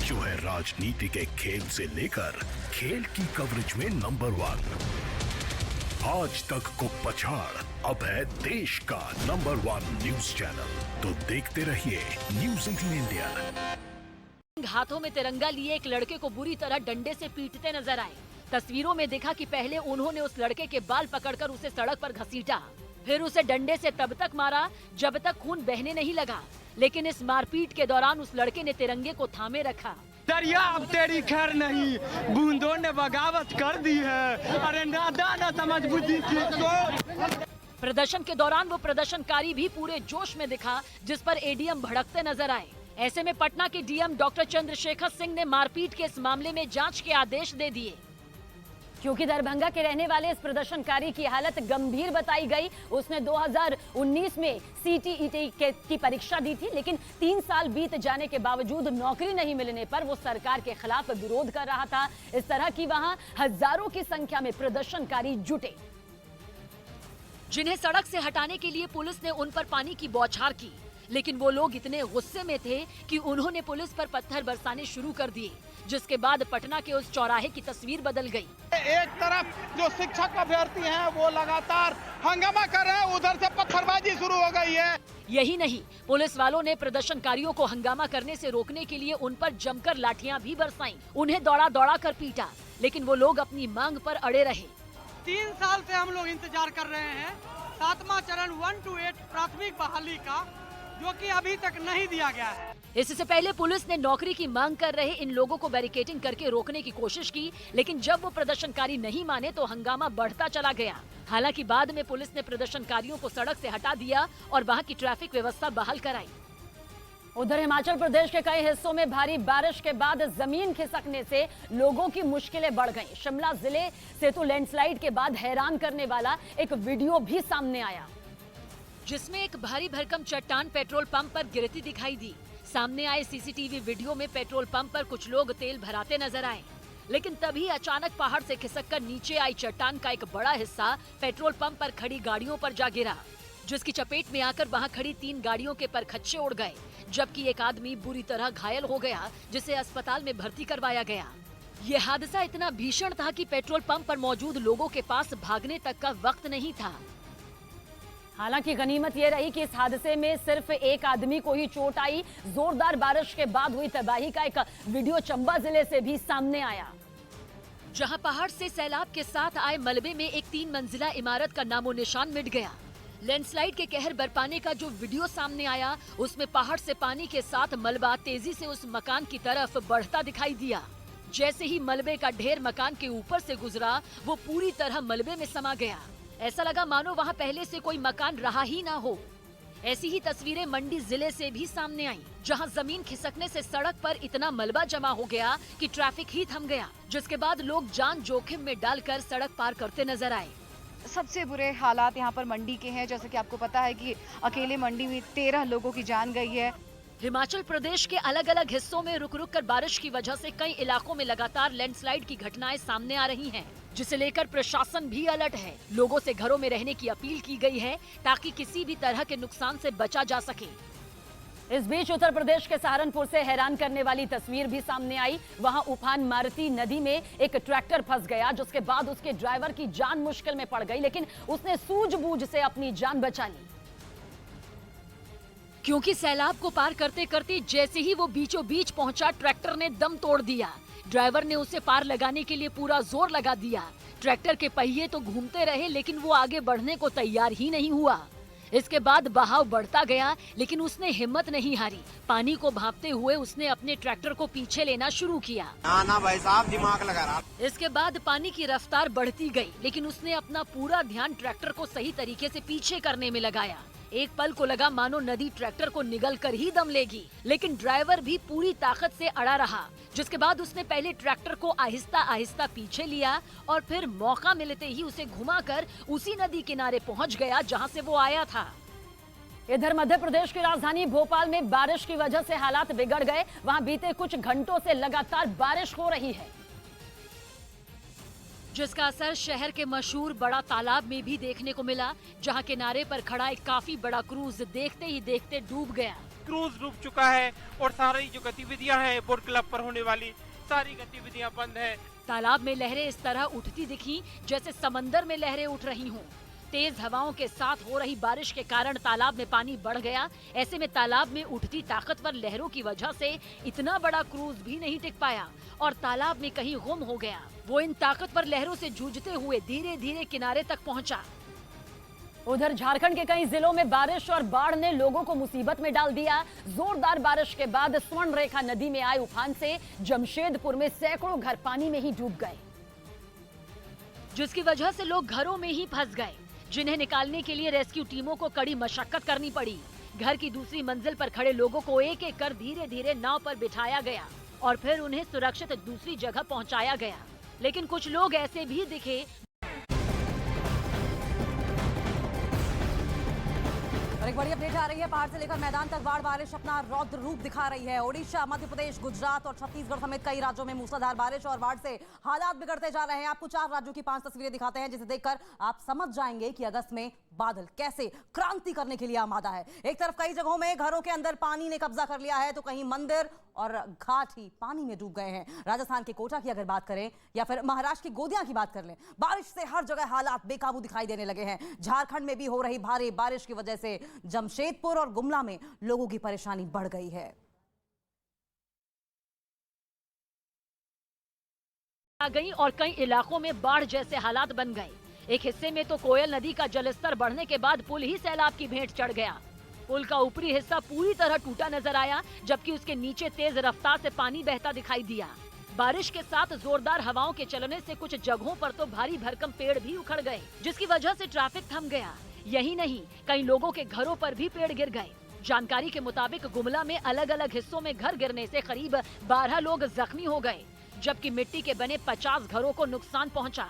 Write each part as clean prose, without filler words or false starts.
जो है राजनीति के खेल से लेकर खेल की कवरेज में नंबर 1। आज तक को पछाड़, अब है देश का नंबर 1 न्यूज चैनल। तो देखते रहिए न्यूज़ 18 इंडिया। हाथों में तिरंगा लिए एक लड़के को बुरी तरह डंडे से पीटते नजर आए। तस्वीरों में देखा कि पहले उन्होंने उस लड़के के बाल पकड़कर उसे सड़क पर घसीटा, फिर उसे डंडे से तब तक मारा जब तक खून बहने नहीं लगा। लेकिन इस मारपीट के दौरान उस लड़के ने तिरंगे को थामे रखा। दरिया अब तेरी खैर नहीं, बूंदों ने बगावत कर दी है। अरे नादा ना समझ बुद्धि की। प्रदर्शन के दौरान वो प्रदर्शनकारी भी पूरे जोश में दिखा, जिस पर एडीएम भड़कते नजर आए। ऐसे में पटना के डीएम डॉक्टर चंद्रशेखर सिंह ने मारपीट के इस मामले में जांच के आदेश दे दिए। क्योंकि दरभंगा के रहने वाले इस प्रदर्शनकारी की हालत गंभीर बताई गई। उसने 2019 में सीटीईटी की परीक्षा दी थी, लेकिन 3 साल बीत जाने के बावजूद नौकरी नहीं मिलने पर वो सरकार के खिलाफ विरोध कर रहा था। इस तरह की वहां हजारों की संख्या में प्रदर्शनकारी जुटे, जिन्हें सड़क से हटाने के लिए पुलिस ने उन पर पानी की बौछार की। लेकिन वो लोग इतने गुस्से में थे कि उन्होंने पुलिस पर पत्थर बरसाने शुरू कर दिए, जिसके बाद पटना के उस चौराहे की तस्वीर बदल गई। एक तरफ जो शिक्षक अभ्यर्थी हैं वो लगातार हंगामा कर रहे हैं, उधर से पत्थरबाजी शुरू हो गई है। यही नहीं, पुलिस वालों ने प्रदर्शनकारियों को हंगामा करने से रोकने के लिए उन पर जमकर लाठियां भी बरसाईं। उन्हें दौड़ा दौड़ा कर पीटा, लेकिन वो लोग अपनी मांग पर अड़े रहे। 3 साल से हम लोग इंतजार कर रहे हैं 7वां चरण 1 to 8 प्राथमिक बहाली का, जो कि अभी तक नहीं दिया गया है। इससे पहले पुलिस ने नौकरी की मांग कर रहे इन लोगों को बैरिकेडिंग करके रोकने की कोशिश की, लेकिन जब वो प्रदर्शनकारी नहीं माने तो हंगामा बढ़ता चला गया। हालांकि बाद में पुलिस ने प्रदर्शनकारियों को सड़क से हटा दिया और वहां की ट्रैफिक व्यवस्था बहाल कराई। उधर हिमाचल प्रदेश के कई हिस्सों में भारी बारिश के बाद जमीन खिसकने से लोगों की मुश्किलें बढ़ गईं। शिमला जिले से तो लैंडस्लाइड के बाद हैरान करने वाला एक वीडियो भी सामने आया, जिसमें एक भारी भरकम चट्टान पेट्रोल पंप पर गिरती दिखाई दी। सामने आए सीसीटीवी वीडियो में पेट्रोल पंप पर कुछ लोग तेल भराते नजर आए, लेकिन तभी अचानक पहाड़ से खिसककर नीचे आई चट्टान का एक बड़ा हिस्सा पेट्रोल पंप पर खड़ी गाड़ियों पर जा गिरा, जिसकी चपेट में आकर वहां खड़ी 3 गाड़ियों के परखच्चे उड़ गए, जबकि एक आदमी बुरी तरह घायल हो गया, जिसे अस्पताल में भर्ती करवाया गया। ये हादसा इतना भीषण था कि पेट्रोल पंप पर मौजूद लोगों के पास भागने तक का वक्त नहीं था। हालांकि गनीमत ये रही कि इस हादसे में सिर्फ एक आदमी को ही चोट आई। जोरदार बारिश के बाद हुई तबाही का एक वीडियो चंबा जिले से भी सामने आया, जहां पहाड़ से सैलाब के साथ आए मलबे में एक 3 मंजिला इमारत का नामो निशान मिट गया। लैंडस्लाइड के कहर बरपाने का जो वीडियो सामने आया, उसमें पहाड़ से पानी के साथ मलबा तेजी से उस मकान की तरफ बढ़ता दिखाई दिया। जैसे ही मलबे का ढेर मकान के ऊपर से गुजरा, वो पूरी तरह मलबे में समा गया। ऐसा लगा मानो वहां पहले से कोई मकान रहा ही ना हो। ऐसी ही तस्वीरें मंडी जिले से भी सामने आईं, जहां जमीन खिसकने से सड़क पर इतना मलबा जमा हो गया कि ट्रैफिक ही थम गया, जिसके बाद लोग जान जोखिम में डालकर सड़क पार करते नजर आए। सबसे बुरे हालात यहाँ पर मंडी के हैं। जैसे कि आपको पता है कि अकेले मंडी में 13 लोगों की जान गई है। हिमाचल प्रदेश के अलग अलग हिस्सों में रुक रुक कर बारिश की वजह से कई इलाकों में लगातार लैंडस्लाइड की घटनाएं सामने आ रही हैं, जिसे लेकर प्रशासन भी अलर्ट है। लोगों से घरों में रहने की अपील की गई है, ताकि किसी भी तरह के नुकसान से बचा जा सके। इस बीच उत्तर प्रदेश के सहारनपुर से हैरान करने वाली तस्वीर भी सामने आई। वहां उफान मारुति नदी में एक ट्रैक्टर फंस गया, जिसके बाद उसके ड्राइवर की जान मुश्किल में पड़ गई, लेकिन उसने सूझबूझ से अपनी जान बचा ली। क्योंकि सैलाब को पार करते करते जैसे ही वो बीचों बीच पहुंचा, ट्रैक्टर ने दम तोड़ दिया। ड्राइवर ने उसे पार लगाने के लिए पूरा जोर लगा दिया। ट्रैक्टर के पहिए तो घूमते रहे, लेकिन वो आगे बढ़ने को तैयार ही नहीं हुआ। इसके बाद बहाव बढ़ता गया, लेकिन उसने हिम्मत नहीं हारी। पानी को भांपते हुए उसने अपने ट्रैक्टर को पीछे लेना शुरू किया। ना भाई साहब, दिमाग लगा रहा। इसके बाद पानी की रफ्तार बढ़ती गई, लेकिन उसने अपना पूरा ध्यान ट्रैक्टर को सही तरीके से पीछे करने में लगाया। एक पल को लगा मानो नदी ट्रैक्टर को निगल कर ही दम लेगी, लेकिन ड्राइवर भी पूरी ताकत से अड़ा रहा, जिसके बाद उसने पहले ट्रैक्टर को आहिस्ता आहिस्ता पीछे लिया और फिर मौका मिलते ही उसे घुमाकर उसी नदी किनारे पहुंच गया जहां से वो आया था। इधर मध्य प्रदेश की राजधानी भोपाल में बारिश की वजह से हालात बिगड़ गए। वहां बीते कुछ घंटों से लगातार बारिश हो रही है, जिसका असर शहर के मशहूर बड़ा तालाब में भी देखने को मिला, जहां किनारे पर खड़ा एक काफी बड़ा क्रूज देखते ही देखते डूब गया। क्रूज डूब चुका है और सारी जो गतिविधियां हैं बोट क्लब पर होने वाली सारी गतिविधियां बंद है। तालाब में लहरें इस तरह उठती दिखी जैसे समंदर में लहरें उठ रही हों। तेज हवाओं के साथ हो रही बारिश के कारण तालाब में पानी बढ़ गया। ऐसे में तालाब में उठती ताकतवर लहरों की वजह से इतना बड़ा क्रूज भी नहीं टिक पाया और तालाब में कहीं गुम हो गया। वो इन ताकतवर लहरों से जूझते हुए धीरे धीरे किनारे तक पहुंचा। उधर झारखंड के कई जिलों में बारिश और बाढ़ ने लोगों को मुसीबत में डाल दिया। जोरदार बारिश के बाद स्वर्ण रेखा नदी में आए उफान से जमशेदपुर में सैकड़ों घर पानी में ही डूब गए, जिसकी वजह से लोग घरों में ही फंस गए, जिन्हें निकालने के लिए रेस्क्यू टीमों को कड़ी मशक्कत करनी पड़ी। घर की दूसरी मंजिल पर खड़े लोगों को एक एक कर धीरे धीरे नाव पर बिठाया गया और फिर उन्हें सुरक्षित दूसरी जगह पहुंचाया गया। लेकिन कुछ लोग ऐसे भी दिखे। और एक बड़ी अपडेट आ रही है, पहाड़ से लेकर मैदान तक बाढ़ बारिश अपना रौद्र रूप दिखा रही है। ओडिशा, मध्य प्रदेश, गुजरात और छत्तीसगढ़ समेत कई राज्यों में मूसलाधार बारिश और बाढ़ से हालात बिगड़ते जा रहे हैं। आपको 4 राज्यों की 5 तस्वीरें दिखाते हैं, जिसे देखकर आप समझ जाएंगे कि अगस्त में बादल कैसे क्रांति करने के लिए आमादा है। एक तरफ कई जगहों में घरों के अंदर पानी ने कब्जा कर लिया है, तो कहीं मंदिर और घाट ही पानी में डूब गए हैं। राजस्थान के कोटा की अगर बात करें या फिर महाराष्ट्र की गोदिया की बात कर लें, बारिश से हर जगह हालात बेकाबू दिखाई देने लगे हैं। झारखंड में भी हो रही भारी बारिश की वजह से जमशेदपुर और गुमला में लोगों की परेशानी बढ़ गई है। आ गई और कई इलाकों में बाढ़ जैसे हालात बन गए। एक हिस्से में तो कोयल नदी का जलस्तर बढ़ने के बाद पुल ही सैलाब की भेंट चढ़ गया। पुल का ऊपरी हिस्सा पूरी तरह टूटा नजर आया, जबकि उसके नीचे तेज रफ्तार से पानी बहता दिखाई दिया। बारिश के साथ जोरदार हवाओं के चलने से कुछ जगहों पर तो भारी भरकम पेड़ भी उखड़ गए, जिसकी वजह से ट्रैफिक थम गया। यही नहीं, कई लोगों के घरों पर भी पेड़ गिर गए। जानकारी के मुताबिक गुमला में अलग अलग हिस्सों में घर गिरने से करीब 12 लोग जख्मी हो गए, जबकि मिट्टी के बने 50 घरों को नुकसान पहुंचा।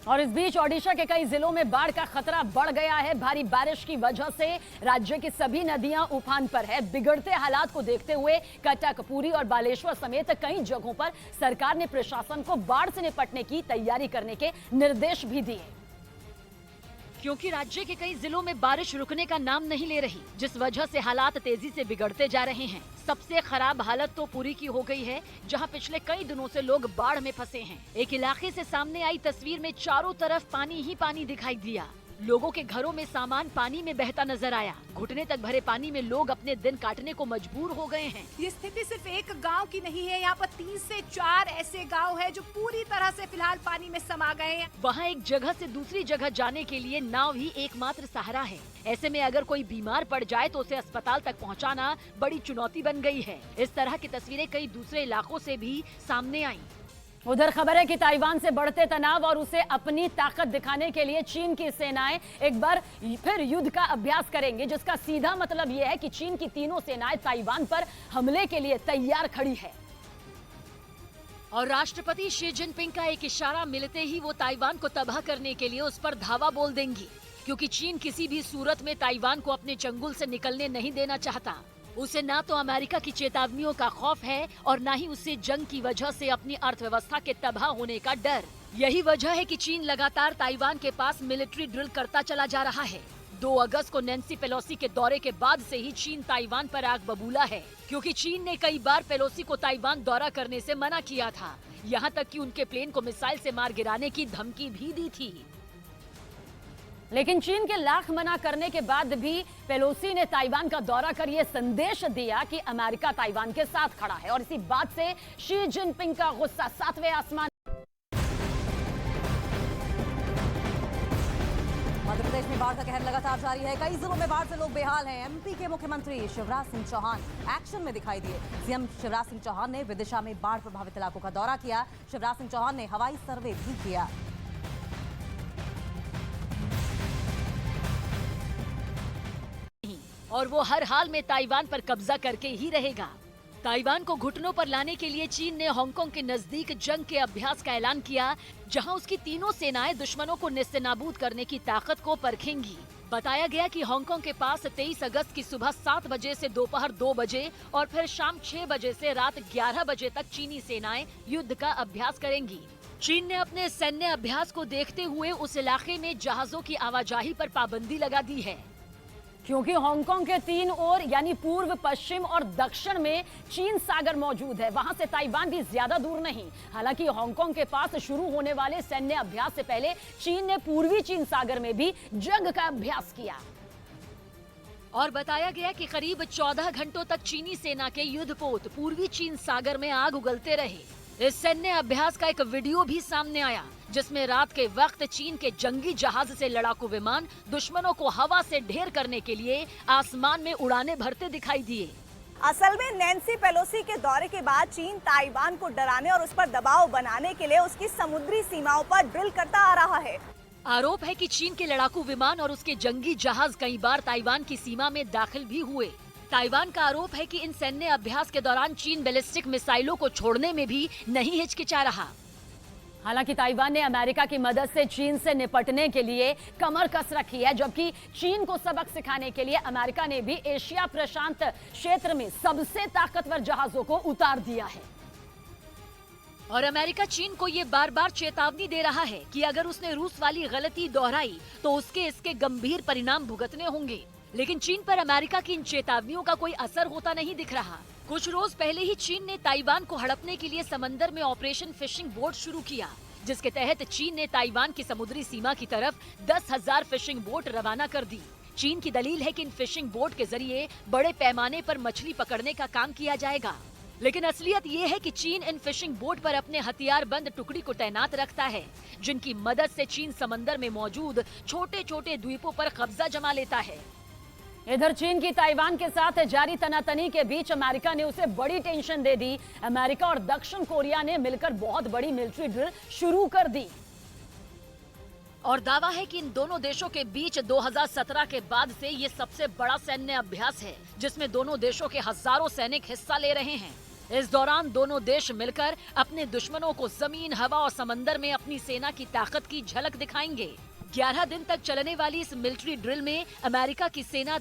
और इस बीच ओडिशा के कई जिलों में बाढ़ का खतरा बढ़ गया है। भारी बारिश की वजह से राज्य की सभी नदियां उफान पर है। बिगड़ते हालात को देखते हुए कटक, पुरी और बालेश्वर समेत कई जगहों पर सरकार ने प्रशासन को बाढ़ से निपटने की तैयारी करने के निर्देश भी दिए, क्योंकि राज्य के कई जिलों में बारिश रुकने का नाम नहीं ले रही, जिस वजह से हालात तेजी से बिगड़ते जा रहे हैं। सबसे खराब हालत तो पुरी की हो गई है, जहां पिछले कई दिनों से लोग बाढ़ में फंसे हैं। एक इलाके से सामने आई तस्वीर में चारों तरफ पानी ही पानी दिखाई दिया। लोगों के घरों में सामान पानी में बहता नजर आया। घुटने तक भरे पानी में लोग अपने दिन काटने को मजबूर हो गए हैं। ये स्थिति सिर्फ एक गांव की नहीं है, यहाँ पर 3 से 4 ऐसे गांव हैं जो पूरी तरह से फिलहाल पानी में समा गए हैं। वहाँ एक जगह से दूसरी जगह जाने के लिए नाव ही एकमात्र सहारा है। ऐसे में अगर कोई बीमार पड़ जाए तो उसे अस्पताल तक पहुँचाना बड़ी चुनौती बन गई है। इस तरह की तस्वीरें कई दूसरे इलाकों से भी सामने आई। उधर खबर है कि ताइवान से बढ़ते तनाव और उसे अपनी ताकत दिखाने के लिए चीन की सेनाएं एक बार फिर युद्ध का अभ्यास करेंगे, जिसका सीधा मतलब यह है कि चीन की तीनों सेनाएं ताइवान पर हमले के लिए तैयार खड़ी है। और राष्ट्रपति शी जिनपिंग का एक इशारा मिलते ही वो ताइवान को तबाह करने के लिए उस पर धावा बोल देंगी, क्योंकि चीन किसी भी सूरत में ताइवान को अपने चंगुल से निकलने नहीं देना चाहता। उसे ना तो अमेरिका की चेतावनियों का खौफ है और ना ही उसे जंग की वजह से अपनी अर्थव्यवस्था के तबाह होने का डर। यही वजह है कि चीन लगातार ताइवान के पास मिलिट्री ड्रिल करता चला जा रहा है। 2 अगस्त को नैन्सी पेलोसी के दौरे के बाद से ही चीन ताइवान पर आग बबूला है, क्योंकि चीन ने कई बार पेलोसी को ताइवान दौरा करने से मना किया था। यहाँ तक कि उनके प्लेन को मिसाइल से मार गिराने की धमकी भी दी थी। लेकिन चीन के लाख मना करने के बाद भी पेलोसी ने ताइवान का दौरा कर यह संदेश दिया कि अमेरिका ताइवान के साथ खड़ा है, और इसी बात से शी जिनपिंग का गुस्सा 7वें आसमान। मध्य प्रदेश में बाढ़ का कहर लगातार जारी है। कई जिलों में बाढ़ से लोग बेहाल हैं। एमपी के मुख्यमंत्री शिवराज सिंह चौहान एक्शन में दिखाई दिए। सीएम शिवराज सिंह चौहान ने विदिशा में बाढ़ प्रभावित इलाकों का दौरा किया। शिवराज सिंह चौहान ने हवाई सर्वे भी किया। और वो हर हाल में ताइवान पर कब्जा करके ही रहेगा। ताइवान को घुटनों पर लाने के लिए चीन ने हांगकांग के नजदीक जंग के अभ्यास का ऐलान किया, जहां उसकी तीनों सेनाएं दुश्मनों को नेस्तनाबूद करने की ताकत को परखेंगी। बताया गया कि हांगकांग के पास 23 अगस्त की सुबह 7 बजे से दोपहर 2 बजे और फिर शाम 6 बजे से रात 11 बजे तक चीनी सेनाएं युद्ध का अभ्यास करेंगी। चीन ने अपने सैन्य अभ्यास को देखते हुए उस इलाके में जहाजों की आवाजाही पर पाबंदी लगा दी है। क्योंकि हांगकांग के 3 ओर यानी पूर्व, पश्चिम और दक्षिण में चीन सागर मौजूद है। वहां से ताइवान भी ज्यादा दूर नहीं। हालांकि हांगकांग के पास शुरू होने वाले सैन्य अभ्यास से पहले चीन ने पूर्वी चीन सागर में भी जंग का अभ्यास किया और बताया गया कि करीब 14 घंटों तक चीनी सेना के युद्धपोत पूर्वी चीन सागर में आग उगलते रहे। इस सैन्य अभ्यास का एक वीडियो भी सामने आया जिसमें रात के वक्त चीन के जंगी जहाज से लड़ाकू विमान दुश्मनों को हवा से ढेर करने के लिए आसमान में उड़ानें भरते दिखाई दिए। असल में नैन्सी पेलोसी के दौरे के बाद चीन ताइवान को डराने और उस पर दबाव बनाने के लिए उसकी समुद्री सीमाओं पर ड्रिल करता आ रहा है। आरोप है कि चीन के लड़ाकू विमान और उसके जंगी जहाज कई बार ताइवान की सीमा में दाखिल भी हुए। ताइवान का आरोप है कि इन सैन्य अभ्यास के दौरान चीन बैलिस्टिक मिसाइलों को छोड़ने में भी नहीं हिचकिचा रहा। हालांकि ताइवान ने अमेरिका की मदद से चीन से निपटने के लिए कमर कस रखी है, जबकि चीन को सबक सिखाने के लिए अमेरिका ने भी एशिया प्रशांत क्षेत्र में सबसे ताकतवर जहाजों को उतार दिया है। और अमेरिका चीन को ये बार बार चेतावनी दे रहा है कि अगर उसने रूस वाली गलती दोहराई तो उसके इसके गंभीर परिणाम भुगतने होंगे। लेकिन चीन पर अमेरिका की इन चेतावनियों का कोई असर होता नहीं दिख रहा। कुछ रोज पहले ही चीन ने ताइवान को हड़पने के लिए समंदर में ऑपरेशन फिशिंग बोट शुरू किया, जिसके तहत चीन ने ताइवान की समुद्री सीमा की तरफ 10,000 फिशिंग बोट रवाना कर दी। चीन की दलील है कि इन फिशिंग बोट के जरिए बड़े पैमाने पर मछली पकड़ने का काम किया जाएगा। लेकिन असलियत ये है कि चीन इन फिशिंग बोट पर अपने हथियारबंद टुकड़ी को तैनात रखता है, जिनकी मदद से चीन समंदर में मौजूद छोटे छोटे द्वीपों पर कब्जा जमा लेता है। इधर चीन की ताइवान के साथ जारी तनातनी के बीच अमेरिका ने उसे बड़ी टेंशन दे दी। अमेरिका और दक्षिण कोरिया ने मिलकर बहुत बड़ी मिलिट्री ड्रिल शुरू कर दी और दावा है कि इन दोनों देशों के बीच 2017 के बाद से ये सबसे बड़ा सैन्य अभ्यास है, जिसमें दोनों देशों के हजारों सैनिक हिस्सा ले रहे हैं। इस दौरान दोनों देश मिलकर अपने दुश्मनों को जमीन, हवा और समंदर में अपनी सेना की ताकत की झलक दिखाएंगे। 11 दिन तक चलने वाली इस मिलिट्री ड्रिल में अमेरिका की सेना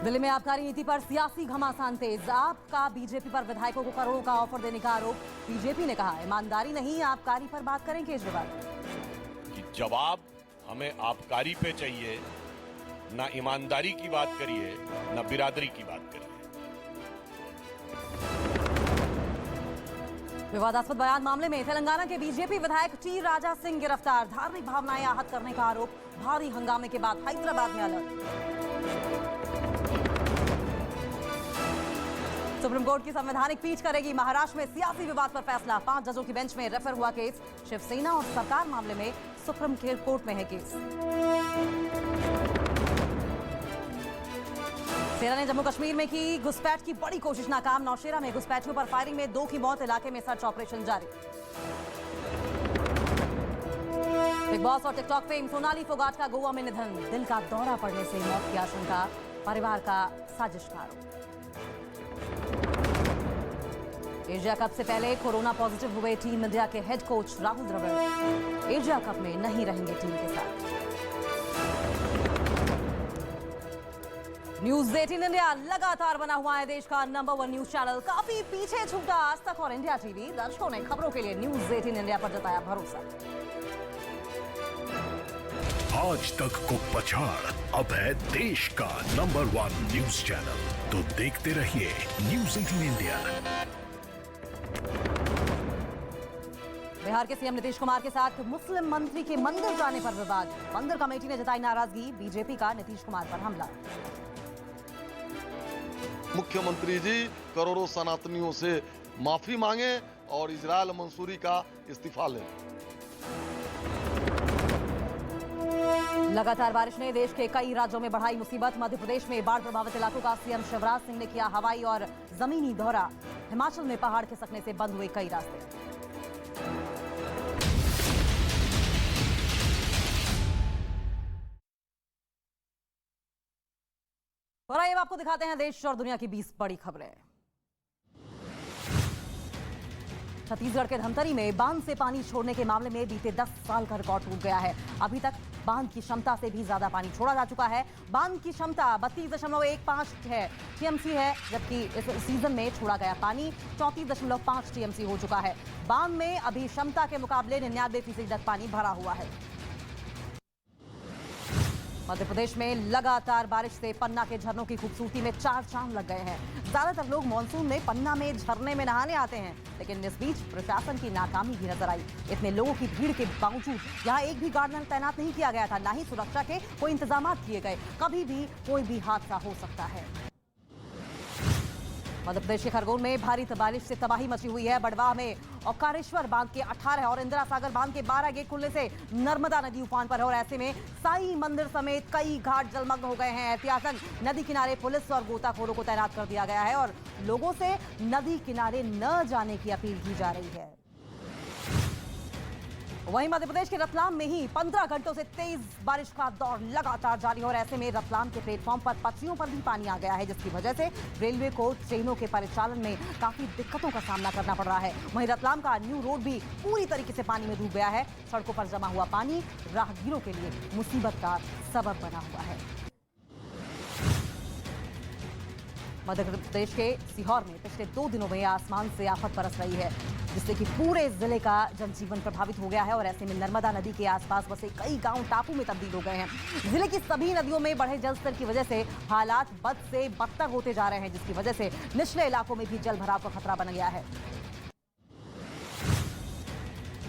दिल्ली में आबकारी नीति पर सियासी घमासान तेज। आपका बीजेपी पर विधायकों को करोड़ों का ऑफर देने का आरोप। बीजेपी ने कहा ईमानदारी नहीं, आबकारी पर बात करें केजरीवाल। जवाब हमें आबकारी पे चाहिए, ना ईमानदारी की बात करिए, ना बिरादरी की बात करिए। विवादास्पद बयान मामले में तेलंगाना के बीजेपी विधायक टी राजा सिंह गिरफ्तार। धार्मिक भावनाएं आहत करने का आरोप। भारी हंगामे के बाद हैदराबाद में अलर्ट। सुप्रीम कोर्ट की संवैधानिक पीठ करेगी महाराष्ट्र में सियासी विवाद पर फैसला। 5 जजों की बेंच में रेफर हुआ केस। शिवसेना और सरकार मामले में सुप्रीम कोर्ट में है केस। सेना ने जम्मू कश्मीर में की घुसपैठ की बड़ी कोशिश नाकाम। नौशेरा में घुसपैठियों पर फायरिंग में 2 की मौत। इलाके में सर्च ऑपरेशन जारी। बिग बॉस और टिकटॉक फेम सोनाली फोगाट का गोवा में निधन। दिल का दौरा पड़ने से मौत की आशंका। परिवार का साजिश का आरोप। एशिया कप से पहले कोरोना पॉजिटिव हुए टीम इंडिया के head coach Rahul Dravid. Asia cup में नहीं रहेंगे टीम के साथ। न्यूज 18 इंडिया लगातार बना हुआ है देश का नंबर 1 न्यूज चैनल। काफी पीछे छूटा आज तक और इंडिया टीवी। दर्शकों ने खबरों के लिए न्यूज 18 इंडिया पर जताया भरोसा। आज तक को पछाड़, अब है देश का नंबर 1 न्यूज चैनल। तो देखते रहिए न्यूज 18 इंडिया। बिहार के सीएम नीतीश कुमार के साथ मुस्लिम मंत्री के मंदिर जाने पर विवाद। मंदिर कमेटी ने जताई नाराजगी। बीजेपी का नीतीश कुमार पर हमला। मुख्यमंत्री जी करोड़ों सनातनियों से माफी मांगे और इजरायल मंसूरी का इस्तीफा लें। लगातार बारिश ने देश के कई राज्यों में बढ़ाई मुसीबत। मध्य प्रदेश में बाढ़ प्रभावित इलाकों का सीएम शिवराज सिंह ने किया हवाई और जमीनी दौरा। हिमाचल में पहाड़ खिसकने से बंद हुए कई रास्ते। और आइए आपको दिखाते हैं देश और दुनिया की 20 बड़ी खबरें। छत्तीसगढ़ के धमतरी में बांध से पानी छोड़ने के मामले में बीते 10 साल का रिकॉर्ड टूट गया है। अभी तक बांध की क्षमता से भी ज्यादा पानी छोड़ा जा चुका है। बांध की क्षमता 32.15 टीएमसी है, जबकि इस सीजन में छोड़ा गया पानी 34.5 टीएमसी हो चुका है। बांध में अभी क्षमता के मुकाबले 99% तक पानी भरा हुआ है। मध्य प्रदेश में लगातार बारिश से पन्ना के झरनों की खूबसूरती में चार चांद लग गए हैं। ज्यादातर लोग मानसून में पन्ना में झरने में नहाने आते हैं, लेकिन इस बीच प्रशासन की नाकामी भी नजर आई। इतने लोगों की भीड़ के बावजूद यहाँ एक भी गार्डनर तैनात नहीं किया गया था, ना ही सुरक्षा के कोई इंतजाम किए गए। कभी भी कोई भी हादसा हो सकता है। मध्य प्रदेश के खरगोन में भारी बारिश से तबाही मची हुई है। बड़वाह में ओंकारेश्वर बांध के 18 और इंदिरा सागर बांध के 12 गेट खुलने से नर्मदा नदी उफान पर है और ऐसे में साई मंदिर समेत कई घाट जलमग्न हो गए हैं। एहतियातन नदी किनारे पुलिस और गोताखोरों को तैनात कर दिया गया है और लोगों से नदी किनारे न जाने की अपील की जा रही है। वहीं मध्य प्रदेश के रतलाम में ही 15 घंटों से तेज बारिश का दौर लगातार जारी है और ऐसे में रतलाम के प्लेटफॉर्म पर पटरियों पर भी पानी आ गया है, जिसकी वजह से रेलवे को ट्रेनों के परिचालन में काफी दिक्कतों का सामना करना पड़ रहा है। वहीं रतलाम का न्यू रोड भी पूरी तरीके से पानी में डूब गया है। सड़कों पर जमा हुआ पानी राहगीरों के लिए मुसीबत का सबब बना हुआ है। मध्य प्रदेश के सीहोर में पिछले 2 दिनों में आसमान से आफत बरस रही है, जिससे कि पूरे जिले का जनजीवन प्रभावित हो गया है और ऐसे में नर्मदा नदी के आसपास बसे कई गांव टापू में तब्दील हो गए हैं। जिले की सभी नदियों में बढ़े जलस्तर की वजह से हालात बद से बदतर होते जा रहे हैं, जिसकी वजह से निचले इलाकों में भी जल भराव का खतरा बन गया है।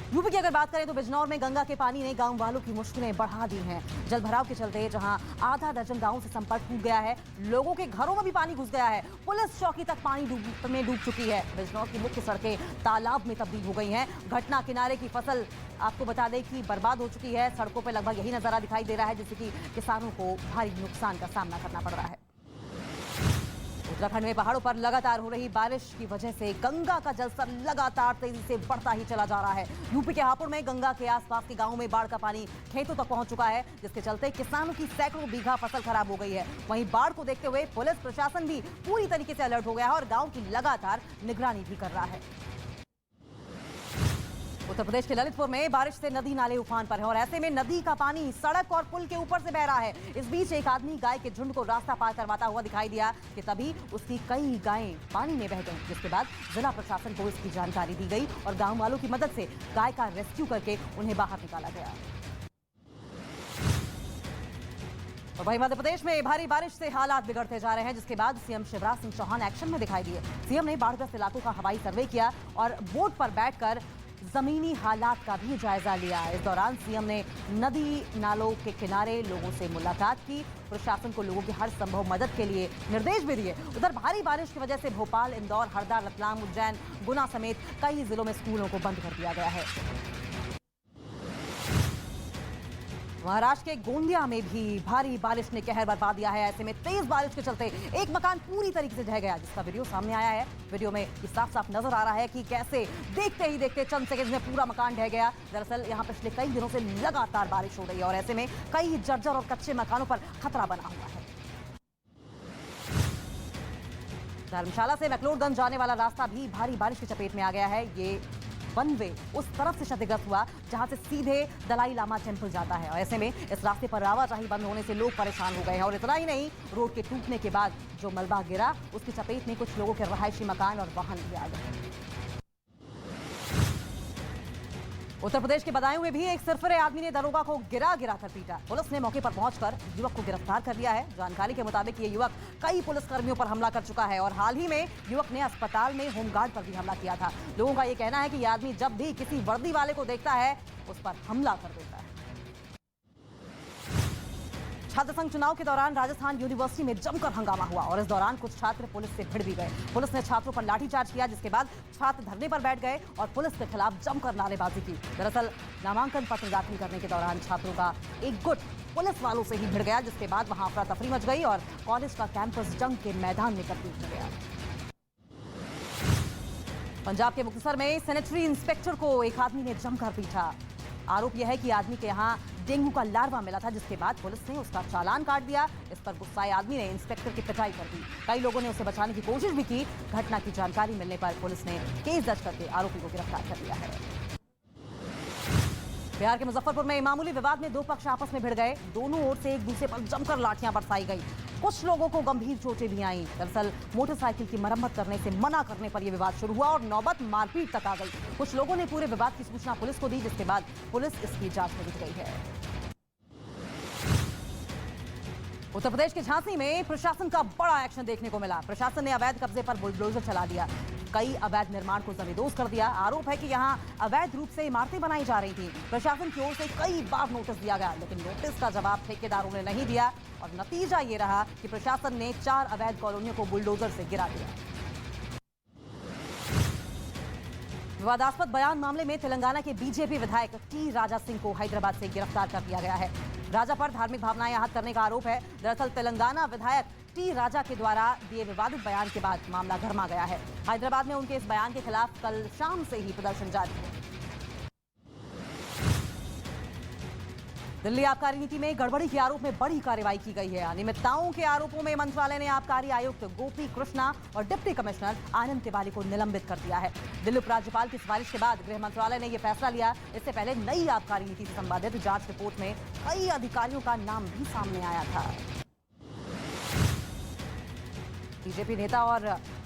यूपी की अगर बात करें तो बिजनौर में गंगा के पानी ने गांव वालों की मुश्किलें बढ़ा दी हैं। जल भराव के चलते जहां आधा दर्जन गांवों से संपर्क टूट गया है, लोगों के घरों में भी पानी घुस गया है। पुलिस चौकी तक पानी में डूब चुकी है। बिजनौर की मुख्य सड़कें तालाब में तब्दील हो गई हैं। घटना किनारे की फसल आपको बता दें कि बर्बाद हो चुकी है। सड़कों पर लगभग यही नजारा दिखाई दे रहा है, जिससे कि किसानों को भारी नुकसान का सामना करना पड़ रहा है। उत्तराखंड में पहाड़ों पर लगातार हो रही बारिश की वजह से गंगा का जलस्तर लगातार तेजी से बढ़ता ही चला जा रहा है। यूपी के हापुड़ में गंगा के आसपास के गांवों में बाढ़ का पानी खेतों तक पहुंच चुका है, जिसके चलते किसानों की सैकड़ों बीघा फसल खराब हो गई है। वहीं बाढ़ को देखते हुए पुलिस प्रशासन भी पूरी तरीके से अलर्ट हो गया है और गाँव की लगातार निगरानी भी कर रहा है। उत्तर प्रदेश के ललितपुर में बारिश से नदी नाले उफान पर है और ऐसे में नदी का पानी सड़क और पुल के ऊपर से बह रहा है। इस बीच एक आदमी गाय के झुंड को रास्ता पार करवाता हुआ दिखाई दिया कि तभी उसकी कई गायें पानी में बह गईं, जिसके बाद जिला प्रशासन को इसकी जानकारी दी गई और गांव वालों की मदद से गाय का रेस्क्यू करके उन्हें बाहर निकाला गया। और वहीं मध्य प्रदेश में भारी बारिश से हालात बिगड़ते जा रहे हैं, जिसके बाद सीएम शिवराज सिंह चौहान एक्शन में दिखाई दिए। सीएम ने बाढ़ग्रस्त इलाकों का हवाई सर्वे किया और बोट पर बैठकर जमीनी हालात का भी जायजा लिया। इस दौरान सीएम ने नदी नालों के किनारे लोगों से मुलाकात की, प्रशासन को लोगों की हर संभव मदद के लिए निर्देश भी दिए। उधर भारी बारिश की वजह से भोपाल, इंदौर, हरदा, रतलाम, उज्जैन, गुना समेत कई जिलों में स्कूलों को बंद कर दिया गया है। महाराष्ट्र के गोंदिया में भी भारी बारिश ने कहर बरपा दिया है। ऐसे में तेज बारिश के चलते एक मकान पूरी तरीके से ढह गया, जिसका वीडियो सामने आया है। वीडियो में ये साफ साफ नजर आ रहा है कि कैसे देखते ही देखते चंद सेकंड में पूरा मकान ढह गया। दरअसल यहाँ पिछले कई दिनों से लगातार बारिश हो रही है और ऐसे में कई जर्जर और कच्चे मकानों पर खतरा बना हुआ है। धर्मशाला से मैक्लोडगंज जाने वाला रास्ता भी भारी बारिश की चपेट में आ गया है। ये वन वे उस तरफ से क्षतिग्रस्त हुआ जहां से सीधे दलाई लामा टेम्पल जाता है और ऐसे में इस रास्ते पर आवाजाही बंद होने से लोग परेशान हो गए हैं। और इतना ही नहीं, रोड के टूटने के बाद जो मलबा गिरा उसकी चपेट में कुछ लोगों के रहायशी मकान और वाहन भी आ गए। उत्तर प्रदेश के बदायूं में भी एक सिरफिरे आदमी ने दरोगा को गिरा कर पीटा। पुलिस ने मौके पर पहुंचकर युवक को गिरफ्तार कर लिया है। जानकारी के मुताबिक ये युवक कई पुलिसकर्मियों पर हमला कर चुका है और हाल ही में युवक ने अस्पताल में होमगार्ड पर भी हमला किया था। लोगों का ये कहना है कि यह आदमी जब भी किसी वर्दी वाले को देखता है उस पर हमला कर देता है। छात्र संघ चुनाव के दौरान राजस्थान यूनिवर्सिटी में जमकर हंगामा हुआ और इस दौरान कुछ छात्र पुलिस से भिड़ भी गए। पुलिस ने छात्रों पर लाठीचार्ज किया, जिसके बाद छात्र धरने पर बैठ गए और पुलिस के खिलाफ जमकर नारेबाजी की। दरअसल नामांकन पत्र दाखिल करने के दौरान छात्रों का एक गुट पुलिस वालों से ही भिड़ गया, जिसके बाद वहां अफरा तफरी मच गई और कॉलेज का कैंपस जंग के मैदान में तब्दील हो गया। पंजाब के मुक्तसर में सैनिटरी इंस्पेक्टर को एक आदमी ने जमकर पीटा। आरोप यह है कि आदमी के यहाँ डेंगू का लार्वा मिला था, जिसके बाद पुलिस ने उसका चालान काट दिया। इस पर गुस्साए आदमी ने इंस्पेक्टर की पिटाई कर दी। कई लोगों ने उसे बचाने की कोशिश भी की। घटना की जानकारी मिलने पर पुलिस ने केस दर्ज करके आरोपी को गिरफ्तार कर लिया है। बिहार के मुजफ्फरपुर में मामूली विवाद में दो पक्ष आपस में भिड़ गए। दोनों ओर से एक दूसरे पर जमकर लाठियां बरसाई गई। कुछ लोगों को गंभीर चोटें भी आईं। दरअसल मोटरसाइकिल की मरम्मत करने से मना करने पर यह विवाद शुरू हुआ और नौबत मारपीट तक आ गई। कुछ लोगों ने पूरे विवाद की सूचना पुलिस को दी, जिसके बाद पुलिस इसकी जांच में जुट गई है। उत्तर प्रदेश के झांसी में प्रशासन का बड़ा एक्शन देखने को मिला। प्रशासन ने अवैध कब्जे पर बुलडोजर चला दिया, कई अवैध निर्माण को जमींदोज कर दिया। आरोप है कि यहां अवैध रूप से इमारतें बनाई जा रही थी। प्रशासन की ओर से कई बार नोटिस दिया गया, लेकिन नोटिस का जवाब ठेकेदारों ने नहीं दिया और नतीजा ये रहा कि प्रशासन ने 4 अवैध कॉलोनियों को बुलडोजर से गिरा दिया। विवादास्पद बयान मामले में तेलंगाना के बीजेपी विधायक टी राजा सिंह को हैदराबाद से गिरफ्तार कर लिया गया है। राजा पर धार्मिक भावनाएं आहत करने का आरोप है। दरअसल तेलंगाना विधायक टी राजा के द्वारा दिए विवादित बयान के बाद मामला गरमा गया है। हैदराबाद में उनके इस बयान के खिलाफ कल शाम से ही प्रदर्शन जारी है। दिल्ली आबकारी नीति में गड़बड़ी के आरोप में बड़ी कार्रवाई की गई है। अनियमितताओं के आरोपों में मंत्रालय ने आबकारी आयुक्त गोपी कृष्णा और डिप्टी कमिश्नर आनंद तिवारी को निलंबित कर दिया है। दिल्ली उपराज्यपाल की सिफारिश के बाद गृह मंत्रालय ने यह फैसला लिया। इससे पहले नई आबकारी नीति से संबंधित जांच रिपोर्ट में कई अधिकारियों का नाम भी सामने आया था। बीजेपी नेता और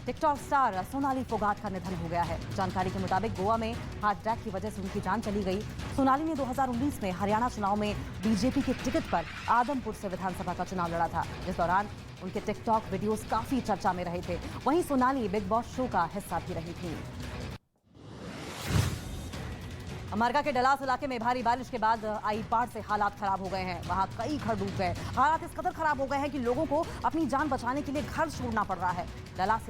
टिकटॉक स्टार सोनाली फोगाट का निधन हो गया है। जानकारी के मुताबिक गोवा में हार्ट अटैक की वजह से उनकी जान चली गई। सोनाली ने 2019 में हरियाणा चुनाव में बीजेपी के टिकट पर आदमपुर से विधानसभा का चुनाव लड़ा था। इस दौरान उनके टिकटॉक वीडियोस काफी चर्चा में रहे थे। वहीं सोनाली बिग बॉस शो का हिस्सा भी रही थी। अमेरिका के डलास इलाके में भारी बारिश के बाद आई बाढ़ से हालात खराब हो गए हैं। वहां कई घर डूब गए। हालात इस कदर खराब हो गए हैं कि लोगों को अपनी जान बचाने के लिए घर छोड़ना पड़ रहा है। डलास से